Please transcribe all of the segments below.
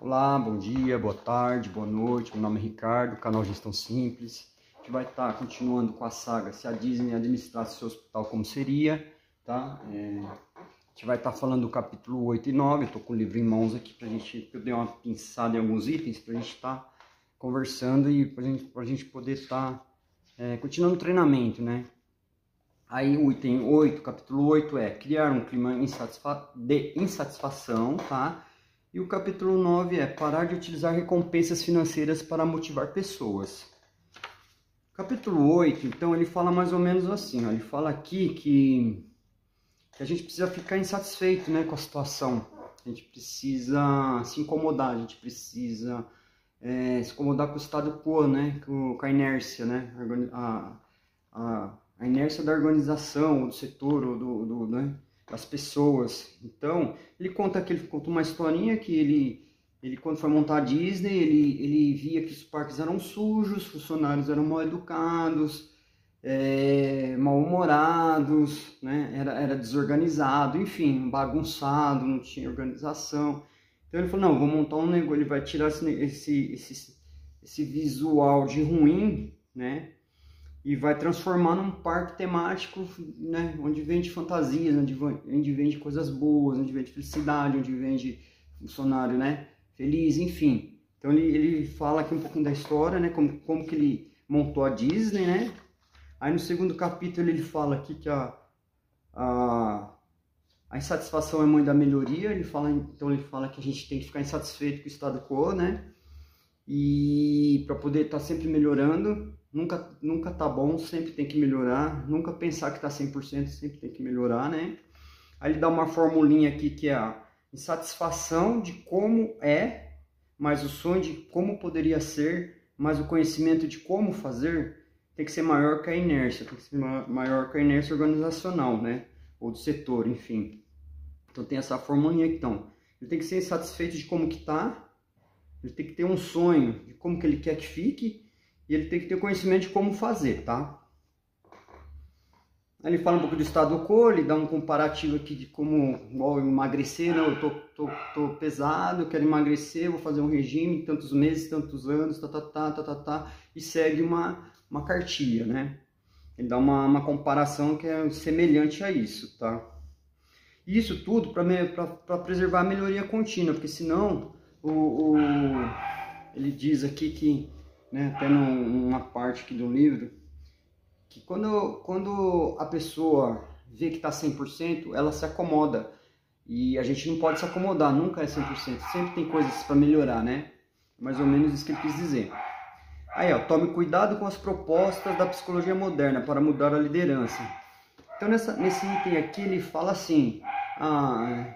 Olá, bom dia, boa tarde, boa noite. Meu nome é Ricardo, canal Gestão Simples. A gente vai estar continuando com a saga Se a Disney administrasse seu hospital, como seria, tá? A gente vai estar falando do capítulo 8 e 9. Eu estou com o livro em mãos aqui pra gente, eu dei uma pinçada em alguns itens pra gente estar conversando e pra gente poder estar continuando o treinamento, né? Aí o item 8, capítulo 8 é criar um clima de insatisfação, tá? E o capítulo 9 é parar de utilizar recompensas financeiras para motivar pessoas. Capítulo 8, então, ele fala mais ou menos assim, ó, ele fala aqui que a gente precisa ficar insatisfeito, né, com a situação. A gente precisa se incomodar, a gente precisa se incomodar com o statu quo, né, com a inércia, né, a inércia da organização, do setor, ou né, das pessoas. Então, ele conta uma historinha que ele quando foi montar a Disney, ele via que os parques eram sujos, os funcionários eram mal educados, mal-humorados, né? Era desorganizado, enfim, bagunçado, não tinha organização. Então ele falou, não, vou montar um negócio, ele vai tirar esse visual de ruim, né? E vai transformar num parque temático, né, onde vende fantasias, onde vende coisas boas, onde vende felicidade, onde vende funcionário, né, feliz, enfim. Então ele fala aqui um pouquinho da história, né, como que ele montou a Disney, né. Aí no segundo capítulo ele fala aqui que a insatisfação é mãe da melhoria. Então ele fala que a gente tem que ficar insatisfeito com o statu quo, né, e para poder estar sempre melhorando. Nunca tá bom, sempre tem que melhorar. Nunca pensar que tá 100%, sempre tem que melhorar, né? Aí ele dá uma formulinha aqui que é a insatisfação de como é, mais o sonho de como poderia ser, mais o conhecimento de como fazer, tem que ser maior que a inércia, tem que ser maior que a inércia organizacional, né? Ou do setor, enfim. Então tem essa formulinha aqui, então. Ele tem que ser insatisfeito de como que tá, ele tem que ter um sonho de como que ele quer que fique, e ele tem que ter conhecimento de como fazer, tá? Aí ele fala um pouco do statu quo, ele dá um comparativo aqui de como, igual eu emagrecer, não, eu tô pesado, eu quero emagrecer, vou fazer um regime, tantos meses, tantos anos, e segue uma cartilha, né? Ele dá uma comparação que é semelhante a isso, tá? E isso tudo para preservar a melhoria contínua, porque senão, ele diz aqui que, né, até numa parte aqui do livro, que quando a pessoa vê que está 100%, ela se acomoda. E a gente não pode se acomodar, nunca é 100%. Sempre tem coisas para melhorar, né? Mais ou menos isso que ele quis dizer. Aí, ó, tome cuidado com as propostas da psicologia moderna para mudar a liderança. Então, nesse item aqui, ele fala assim,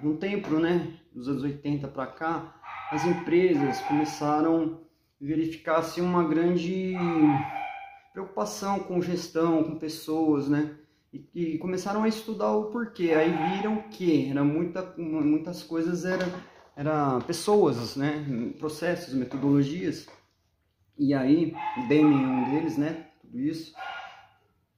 no tempo, né, dos anos 80 para cá, as empresas começaram verificar assim, uma grande preocupação com gestão, com pessoas, né? E começaram a estudar o porquê. Aí viram que muitas coisas eram pessoas, né? Processos, metodologias. E aí, o Deming é um deles, né? Tudo isso.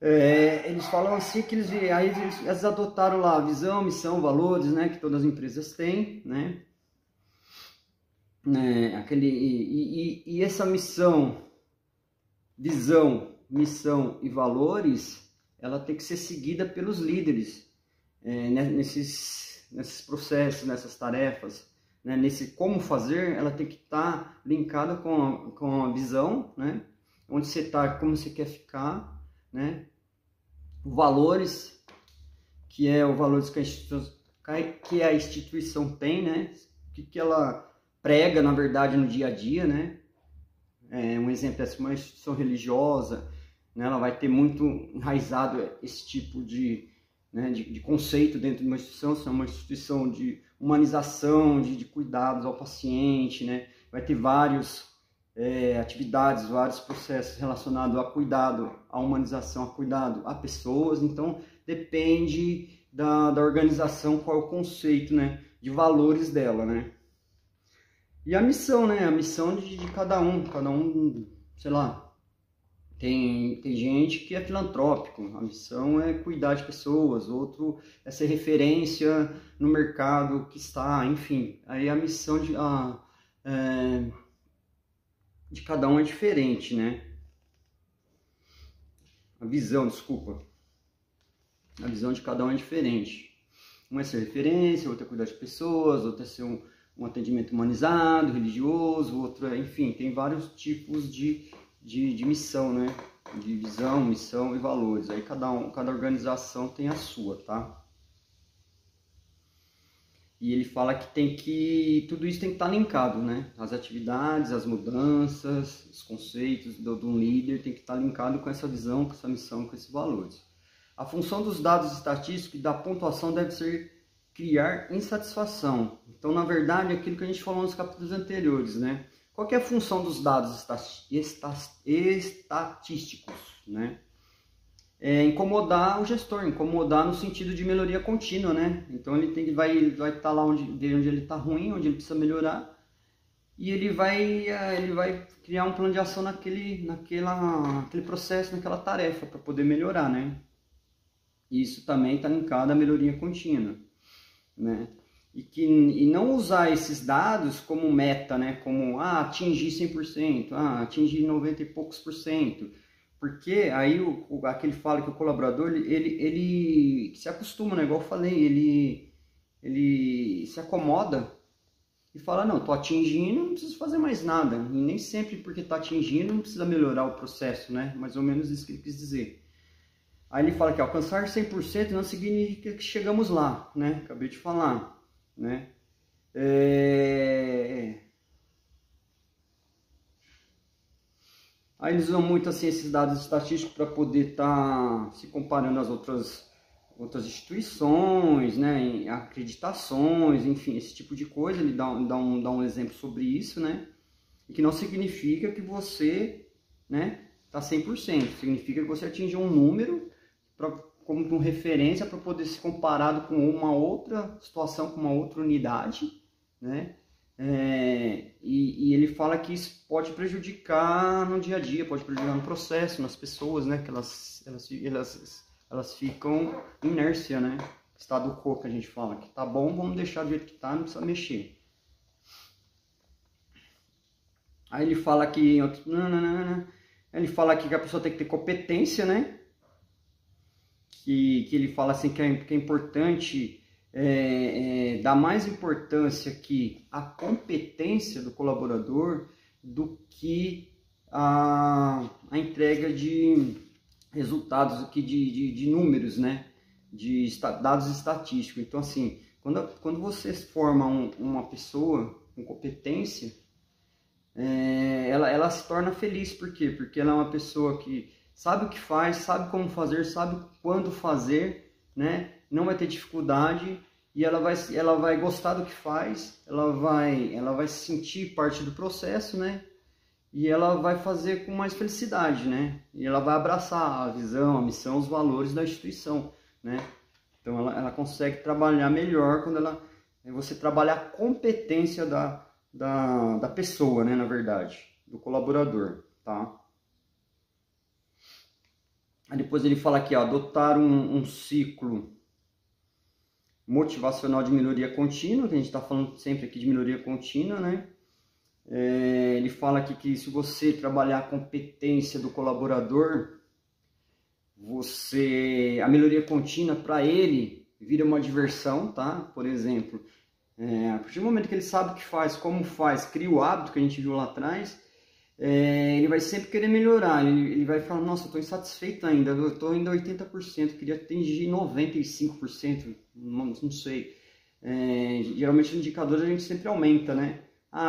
Eles falam assim que eles adotaram lá a visão, missão, valores, né? Que todas as empresas têm, né? E essa visão, missão e valores, ela tem que ser seguida pelos líderes nesses processos, nessas tarefas, né? Nesse como fazer, ela tem que estar linkada com a visão, né? Onde você está, como você quer ficar, né? Valores, que é o valores que a instituição tem, né? O que ela prega, na verdade, no dia a dia, né? Um exemplo é uma instituição religiosa, né? Ela vai ter muito enraizado esse tipo de conceito dentro de uma instituição. Se é uma instituição de humanização, de cuidados ao paciente, né? Vai ter várias atividades, vários processos relacionados a cuidado, a humanização, a cuidado a pessoas. Então, depende da organização, qual é o conceito, né? De valores dela, né? E a missão, né? A missão de cada um, sei lá, tem gente que é filantrópico, a missão é cuidar de pessoas, outro é ser referência no mercado que está, enfim. Aí a missão de cada um é diferente, né? A visão de cada um é diferente. Um é ser referência, outro é cuidar de pessoas, outro é ser um atendimento humanizado, religioso, outro é, enfim, tem vários tipos de missão, né? De visão, missão e valores. Aí cada organização tem a sua, tá? E ele fala que tudo isso tem que estar linkado, né? As atividades, as mudanças, os conceitos de um líder tem que estar linkado com essa visão, com essa missão, com esses valores. A função dos dados estatísticos e da pontuação deve ser criar insatisfação. Então, na verdade, é aquilo que a gente falou nos capítulos anteriores, né? Qual que é a função dos dados estatísticos, né? É incomodar o gestor, incomodar no sentido de melhoria contínua, né? Então ele vai estar lá onde ele está ruim, onde ele precisa melhorar, e ele vai criar um plano de ação naquele processo, naquela tarefa para poder melhorar, né? E isso também está linkado à melhoria contínua, né? E não usar esses dados como meta, né? Como atingir 100%, atingir 90 e poucos por cento. Porque aí aquele fala que o colaborador ele se acostuma, né? Igual eu falei, ele se acomoda e fala, não, tô atingindo, não preciso fazer mais nada. E nem sempre porque tá atingindo não precisa melhorar o processo, né? Mais ou menos isso que ele quis dizer. Aí ele fala que alcançar 100% não significa que chegamos lá, né? Acabei de falar, né? Aí eles usam muito assim esses dados estatísticos para poder estar se comparando às outras instituições, né, em acreditações, enfim, esse tipo de coisa. Ele dá um exemplo sobre isso, né, e que não significa que você, né, está 100%, significa que você atingiu um número como referência para poder ser comparado com uma outra situação, com uma outra unidade, né. E ele fala que isso pode prejudicar no dia a dia, pode prejudicar no processo, nas pessoas, né? Que elas ficam em inércia, né? Estado quo que a gente fala, que tá bom, vamos deixar do jeito que tá, não precisa mexer. Aí ele fala que a pessoa tem que ter competência, né? Que ele fala assim que é importante dá mais importância que a competência do colaborador do que a entrega de resultados aqui de números, né? De dados estatísticos. Então, assim, quando você forma uma pessoa com competência, ela se torna feliz. Por quê? Porque ela é uma pessoa que sabe o que faz, sabe como fazer, sabe quando fazer, né? Não vai ter dificuldade e ela vai gostar do que faz, ela vai se sentir parte do processo, né? E ela vai fazer com mais felicidade, né? E ela vai abraçar a visão, a missão, os valores da instituição, né? Então ela consegue trabalhar melhor quando você trabalha a competência da pessoa, né? Na verdade, do colaborador, tá? Aí depois ele fala aqui, ó, adotar um ciclo motivacional de melhoria contínua, que a gente está falando sempre aqui de melhoria contínua, né? Ele fala aqui que se você trabalhar a competência do colaborador, a melhoria contínua para ele vira uma diversão, tá? Por exemplo, a partir do momento que ele sabe o que faz, como faz, cria o hábito que a gente viu lá atrás, ele vai sempre querer melhorar, ele vai falar, nossa, eu estou insatisfeito ainda, eu estou ainda 80%, queria atingir 95%, não sei. Geralmente o indicador a gente sempre aumenta, né?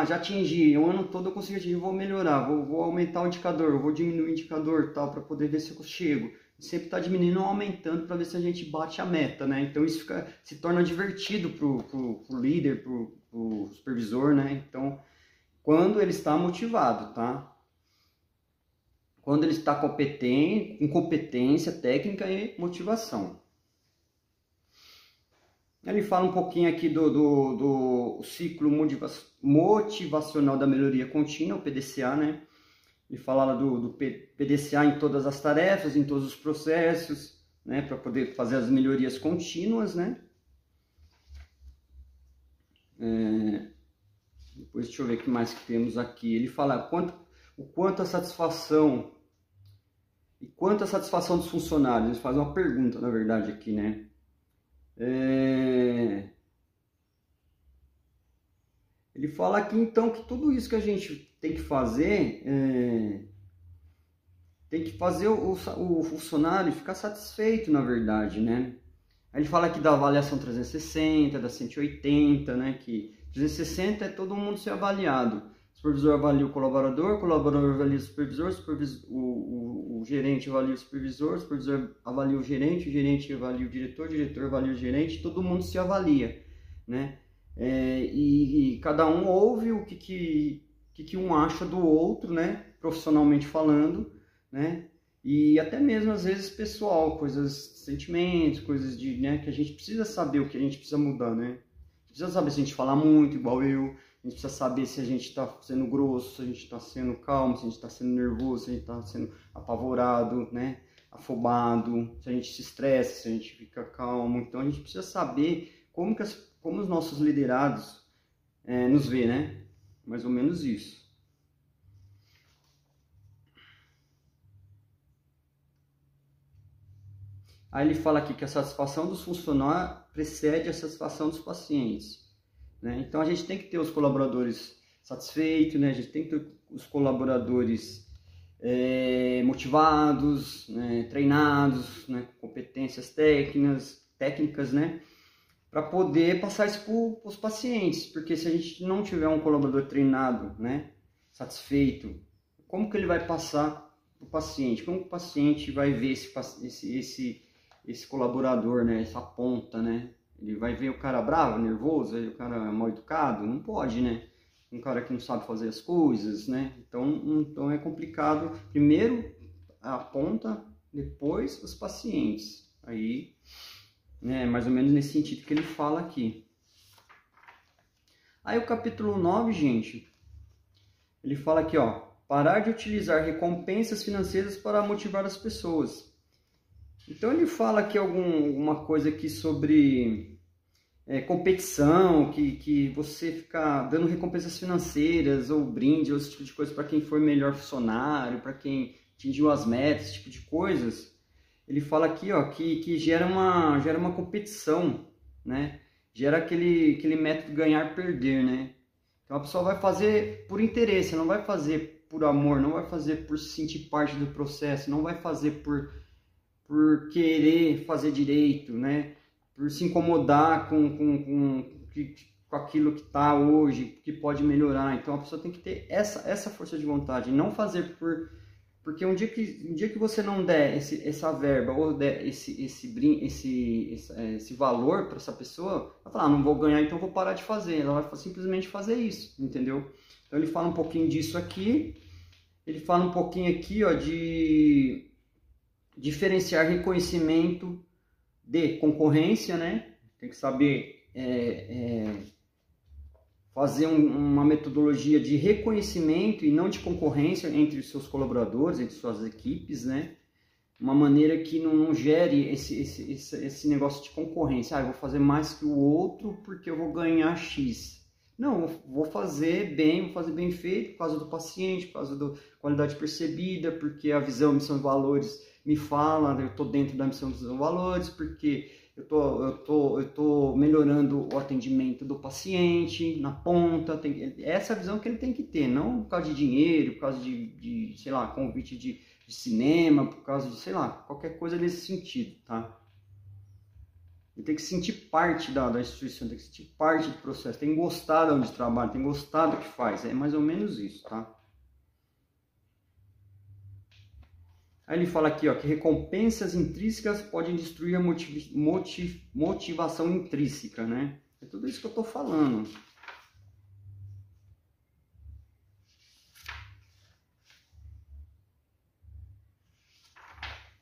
Já atingi, o ano todo eu consegui atingir, vou melhorar, vou aumentar o indicador, vou diminuir o indicador tal, para poder ver se eu chego. Sempre está diminuindo ou aumentando para ver se a gente bate a meta, né? Então isso se torna divertido pro líder, pro supervisor, né? Então, quando ele está motivado, tá? Quando ele está competente, com competência técnica e motivação. Ele fala um pouquinho aqui do ciclo motivacional da melhoria contínua, o PDCA, né? Ele fala lá do PDCA em todas as tarefas, em todos os processos, né? Para poder fazer as melhorias contínuas, né? Depois Depois deixa eu ver o que mais que temos aqui. Ele fala o quanto a satisfação e quanto a satisfação dos funcionários. Ele faz uma pergunta, na verdade, aqui, né? Ele fala aqui, então, que tudo isso que a gente tem que fazer, tem que fazer o funcionário ficar satisfeito, na verdade, né? Aí ele fala aqui da avaliação 360, da 180, né? Que 360 é todo mundo ser avaliado. O supervisor avalia o colaborador avalia o supervisor, o gerente avalia o supervisor avalia o gerente avalia o diretor avalia o gerente, todo mundo se avalia, né? E cada um ouve o que um acha do outro, né? Profissionalmente falando, né? E até mesmo às vezes pessoal, coisas, sentimentos, coisas de, né, que a gente precisa saber o que a gente precisa mudar, né? Precisa saber se a gente fala muito, igual eu. A gente precisa saber se a gente está sendo grosso, se a gente está sendo calmo, se a gente está sendo nervoso, se a gente está sendo apavorado, né? Afobado, se a gente se estressa, se a gente fica calmo. Então a gente precisa saber como os nossos liderados nos vê, né? Mais ou menos isso. Aí ele fala aqui que a satisfação dos funcionários precede a satisfação dos pacientes, né? Então a gente tem que ter os colaboradores satisfeitos, né? A gente tem que ter os colaboradores motivados, né? Treinados, né? Com competências técnicas, né? Para poder passar isso para os pacientes, porque se a gente não tiver um colaborador treinado, né? Satisfeito, como que ele vai passar para o paciente? Como que o paciente vai ver esse colaborador, né? Essa ponta, né? Ele vai ver o cara bravo, nervoso, o cara mal educado? Não pode, né? Um cara que não sabe fazer as coisas, né? Então é complicado. Primeiro a ponta, depois os pacientes. Aí, né? Mais ou menos nesse sentido que ele fala aqui. Aí o capítulo 9, gente, ele fala aqui, ó. Parar de utilizar recompensas financeiras para motivar as pessoas. Então ele fala aqui alguma coisa aqui sobre competição, que você fica dando recompensas financeiras ou brinde, ou esse tipo de coisa para quem for melhor funcionário, para quem atingiu as metas, esse tipo de coisas. Ele fala aqui, ó, que gera uma competição, né? Gera aquele método ganhar-perder, né? Então a pessoa vai fazer por interesse, não vai fazer por amor, não vai fazer por se sentir parte do processo, não vai fazer por querer fazer direito, né? Por se incomodar com aquilo que está hoje, que pode melhorar. Então a pessoa tem que ter essa força de vontade, não fazer porque um dia que você não der essa verba ou der esse valor para essa pessoa, ela fala, não vou ganhar, então vou parar de fazer. Ela vai simplesmente fazer isso, entendeu? Então ele fala um pouquinho disso aqui. Ele fala um pouquinho aqui, ó, de diferenciar reconhecimento de concorrência, né? Tem que saber fazer uma metodologia de reconhecimento e não de concorrência entre os seus colaboradores, entre suas equipes, né? Uma maneira que não gere esse negócio de concorrência. Eu vou fazer mais que o outro porque eu vou ganhar X. Não, vou fazer bem feito por causa do paciente, por causa da qualidade percebida, porque a visão, missão e valores me fala, eu estou dentro da missão e valores, porque eu tô melhorando o atendimento do paciente na ponta. Essa é a visão que ele tem que ter, não por causa de dinheiro, por causa de sei lá, convite de cinema, por causa de, sei lá, qualquer coisa nesse sentido, tá? Ele tem que sentir parte da instituição, tem que sentir parte do processo, tem que gostar de onde trabalha, tem que gostar do que faz, é mais ou menos isso, tá? Aí ele fala aqui, ó, que recompensas intrínsecas podem destruir a motivação intrínseca, né? É tudo isso que eu tô falando.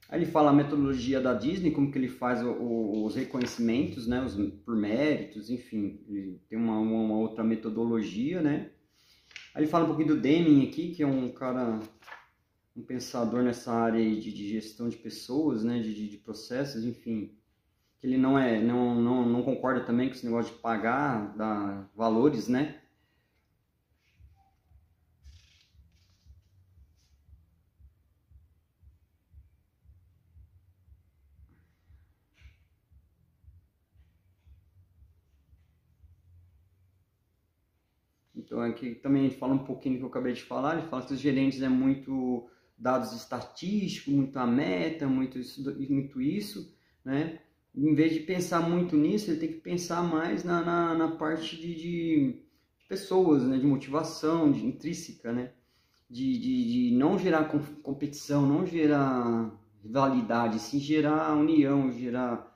Aí ele fala a metodologia da Disney, como que ele faz os reconhecimentos, né, por méritos, enfim, ele tem uma outra metodologia, né. Aí ele fala um pouquinho do Deming aqui, que é um cara, um pensador nessa área de gestão de pessoas, né, de processos, enfim, que ele não concorda também com esse negócio de pagar, dar valores, né. Então aqui também a gente fala um pouquinho do que eu acabei de falar, ele fala que os gerentes é muito dados estatísticos, muito a meta, muito isso, né? Em vez de pensar muito nisso, ele tem que pensar mais na parte de pessoas, né? De motivação, de intrínseca, né? De não gerar competição, não gerar rivalidade, sim gerar união, gerar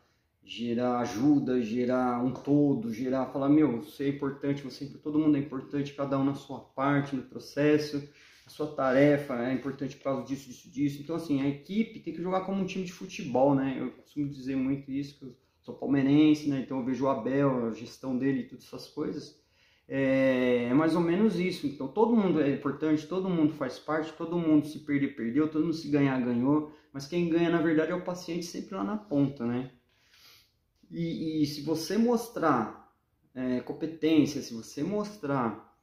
ajuda, gerar um todo, falar, meu, você é importante, todo mundo é importante, cada um na sua parte, no processo, a sua tarefa é importante por causa disso. Então, assim, a equipe tem que jogar como um time de futebol, né? Eu costumo dizer muito isso, que eu sou palmeirense, né? Então eu vejo o Abel, a gestão dele e todas essas coisas. É mais ou menos isso. Então todo mundo é importante, todo mundo faz parte, todo mundo se perder, perdeu, todo mundo se ganhar, ganhou. Mas quem ganha, na verdade, é o paciente sempre lá na ponta, né? E se você mostrar competência, se você mostrar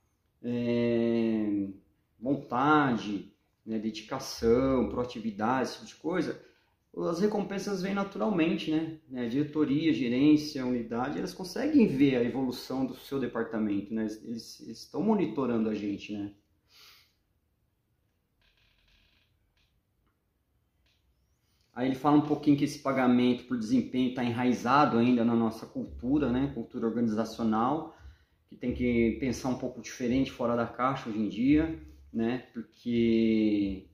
vontade, né, dedicação, proatividade, esse tipo de coisa, as recompensas vêm naturalmente, né? Diretoria, gerência, unidade, elas conseguem ver a evolução do seu departamento, né? Eles estão monitorando a gente, né? Aí ele fala um pouquinho que esse pagamento por desempenho está enraizado ainda na nossa cultura, né? Cultura organizacional, que tem que pensar um pouco diferente, fora da caixa hoje em dia, né? Porque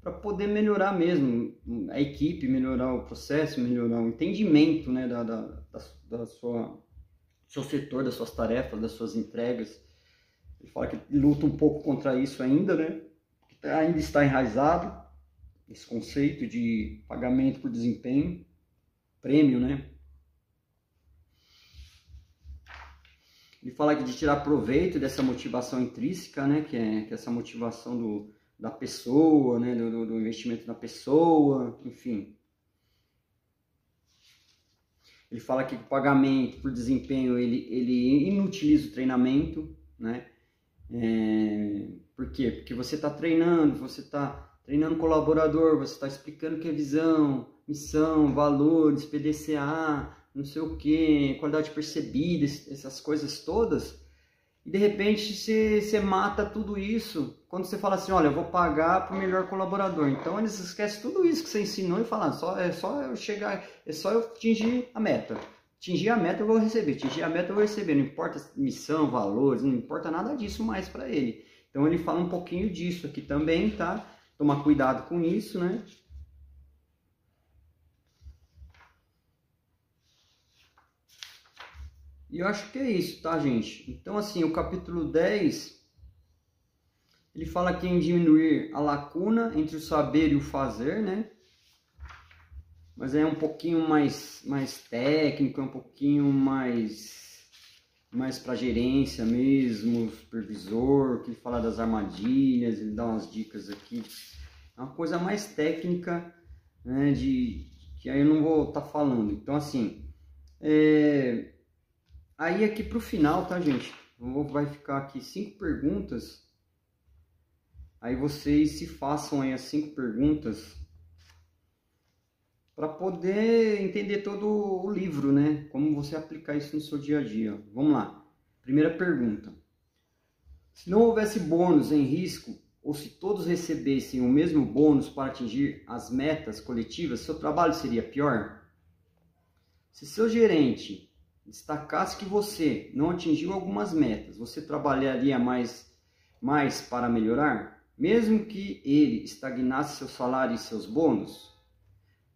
para poder melhorar mesmo a equipe, melhorar o processo, melhorar o entendimento, né, da seu setor, das suas tarefas, das suas entregas. Ele fala que luta um pouco contra isso ainda, né? Ainda está enraizado esse conceito de pagamento por desempenho, prêmio, né? Ele fala que de tirar proveito dessa motivação intrínseca, né? Que é essa motivação da pessoa, né? do investimento na pessoa, enfim. Ele fala que o pagamento por desempenho, ele inutiliza o treinamento, né? Por quê? Porque você está treinando colaborador, você está explicando o que é visão, missão, valores, PDCA, não sei o que, qualidade percebida, essas coisas todas, e de repente você mata tudo isso quando você fala assim, olha, eu vou pagar para o melhor colaborador. Então eles esquecem tudo isso que você ensinou e falam, é só eu atingir a meta. Atingir a meta eu vou receber, não importa missão, valores, não importa nada disso mais para ele. Então ele fala um pouquinho disso aqui também, tá? Tomar cuidado com isso, né? E eu acho que é isso, tá, gente? Então, assim, o capítulo 10, ele fala aqui em diminuir a lacuna entre o saber e o fazer, né? Mas é um pouquinho mais técnico, é um pouquinho mais para gerência mesmo, supervisor, que ele fala das armadilhas, ele dá umas dicas aqui. É uma coisa mais técnica, né, que aí eu não vou estar falando. Então, assim, aí aqui pro final, tá, gente? Vai ficar aqui 5 perguntas. Aí vocês se façam aí as 5 perguntas para poder entender todo o livro, né? Como você aplicar isso no seu dia a dia. Vamos lá. Primeira pergunta. Se não houvesse bônus em risco, ou se todos recebessem o mesmo bônus para atingir as metas coletivas, seu trabalho seria pior? Se seu gerente destacasse que você não atingiu algumas metas, você trabalharia mais para melhorar, mesmo que ele estagnasse seu salário e seus bônus?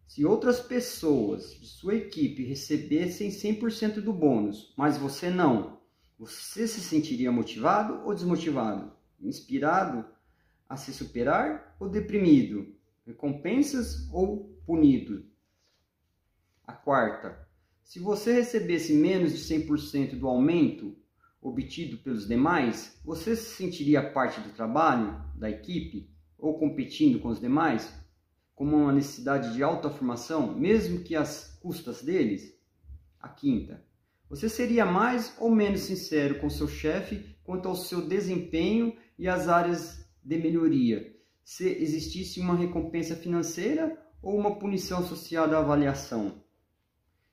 Se outras pessoas de sua equipe recebessem 100% do bônus, mas você não, você se sentiria motivado ou desmotivado? Inspirado a se superar ou deprimido? Recompensas ou punido? A quarta. Se você recebesse menos de 100% do aumento obtido pelos demais, você se sentiria parte do trabalho, da equipe, ou competindo com os demais, como uma necessidade de autoafirmação, mesmo que às custas deles? A quinta. Você seria mais ou menos sincero com seu chefe quanto ao seu desempenho e as áreas de melhoria, se existisse uma recompensa financeira ou uma punição associada à avaliação?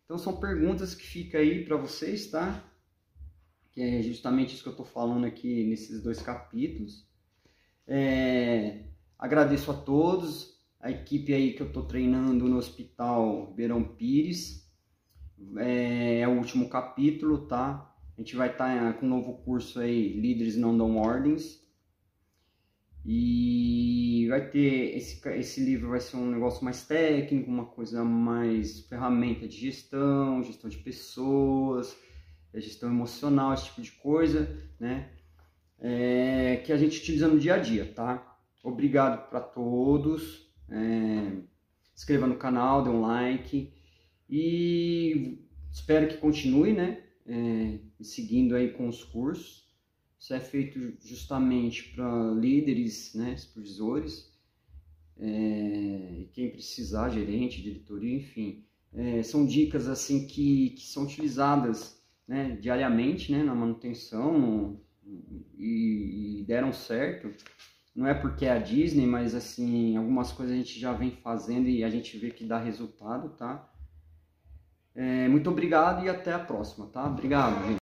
Então são perguntas que ficam aí para vocês, tá? que é justamente isso que eu estou falando aqui nesses 2 capítulos. Agradeço a todos, a equipe aí que eu estou treinando no Hospital Ribeirão Pires. É o último capítulo, tá? A gente vai estar com um novo curso aí, Líderes Não Dão Ordens. E vai ter, esse livro vai ser um negócio mais técnico, uma coisa mais ferramenta de gestão de pessoas, gestão emocional, esse tipo de coisa, né? Que a gente utiliza no dia a dia, tá? Obrigado para todos. Se inscreva no canal, dê um like e espero que continue, né? Seguindo aí com os cursos. Isso é feito justamente para líderes, né, supervisores, e quem precisar, gerente, diretoria, enfim. São dicas assim que são utilizadas, né, diariamente, né, na manutenção e deram certo. Não é porque é a Disney, mas assim, algumas coisas a gente já vem fazendo e a gente vê que dá resultado, tá? Muito obrigado e até a próxima, tá? Obrigado, gente.